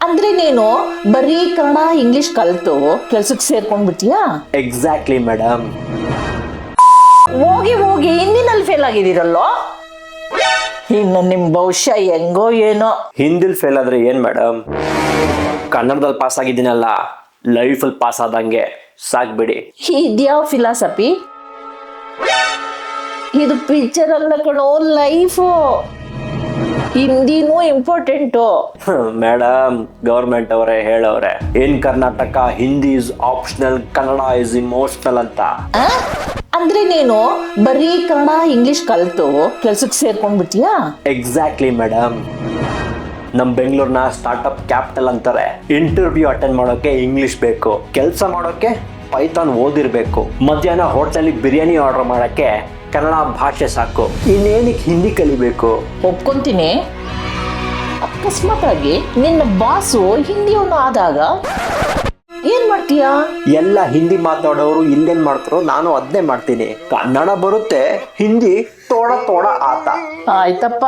ಅಂದ್ರೆ ನೀನು ಬರೀ ಕನ್ನಡ ಇಂಗ್ಲಿಷ್ ಕಲ್ತು ಕೆಲ್ಸಕ್ಕೆ ಸೇರ್ಕೊಂಡ್ಬಿಟ್ಟಿಯಾ? Exactly madam. ಹೋಗಿ ಹೋಗಿ ಹಿಂದಿನಲ್ಲಿ ಫೇಲ್ ಆಗಿದ್ದೀರಲ್ಲೋ. ಇನ್ನು ನಿಮ್ ಭವಿಷ್ಯ ಹೆಂಗೋ ಏನೋ. ಹಿಂದಿಲ್ ಫೇಲ್ ಆದ್ರೆ ಏನ್ ಮೇಡಮ್, ಕನ್ನಡದಲ್ಲಿ ಪಾಸ್ ಆಗಿದ್ದೀನಲ್ಲ, ಲೈಫಲ್ಲಿ ಪಾಸ್ ಆದಂಗೆ ಸಾಕ್ಬಿಡಿ. ಇದ್ಯಾವ ಫಿಲಾಸಫಿ? ಇದು ಪಿಕ್ಚರ್ ಅಲ್ಲ ಕಣೋ, ಲೈಫು. ಹಿಂದಿನೂ ಇಂಪಾರ್ಟೆಂಟು. ಮೇಡಮ್, ಗೌರ್ಮೆಂಟ್ ಅವರೇ ಹೇಳವ್ರೆ, in Karnataka Hindi is optional, Kannada is emotional ಅಂತ. ಅಂದ್ರೆ ನೀನು ಬರೀ ಕನ್ನಡ ಇಂಗ್ಲಿಷ್ ಕಲ್ತು ಕೆಲ್ಸಕ್ಕೆ ಸೇರ್ಕೊಂಡ್ಬಿಟ್ಟಿಯಾ? Exactly madam. ನಮ್ ಬೆಂಗಳೂರಿನ ಸ್ಟಾರ್ಟ್ಅಪ್ ಕ್ಯಾಪಿಟಲ್ ಅಂತಾರೆ. ಇಂಟರ್ವ್ಯೂ ಅಟೆಂಡ್ ಮಾಡೋಕೆ ಇಂಗ್ಲಿಷ್ ಬೇಕು, ಕೆಲಸ ಮಾಡೋಕೆ ಪೈಥಾನ್ ಓದಿರ್ಬೇಕು, ಮಧ್ಯಾಹ್ನ ಹೋಟ್ಲಲ್ಲಿ ಬಿರಿಯಾನಿ ಆರ್ಡರ್ ಮಾಡಕ್ಕೆ ಕನ್ನಡ ಭಾಷೆ ಸಾಕು, ಇನ್ನೇನಕ್ಕೆ ಹಿಂದಿ ಕಲಿಬೇಕು? ಒಪ್ಕೊಂತೀನಿ. ಅಕಸ್ಮಾತ್ ಆಗಿ ನಿನ್ನ ಬಾಸು ಹಿಂದಿಯವನು ಆದಾಗ ಏನ್ ಮಾಡ್ತೀಯಾ? ಎಲ್ಲ ಹಿಂದಿ ಮಾತಾಡೋರು ಇಲ್ಲೇನ್ ಮಾಡ್ತಾರೋ ನಾನು ಅದನ್ನೇ ಮಾಡ್ತೀನಿ. ಕನ್ನಡ ಬರುತ್ತೆ, ಹಿಂದಿ ತೋಡ ತೋಡ ಆತ. ಆಯ್ತಪ್ಪ.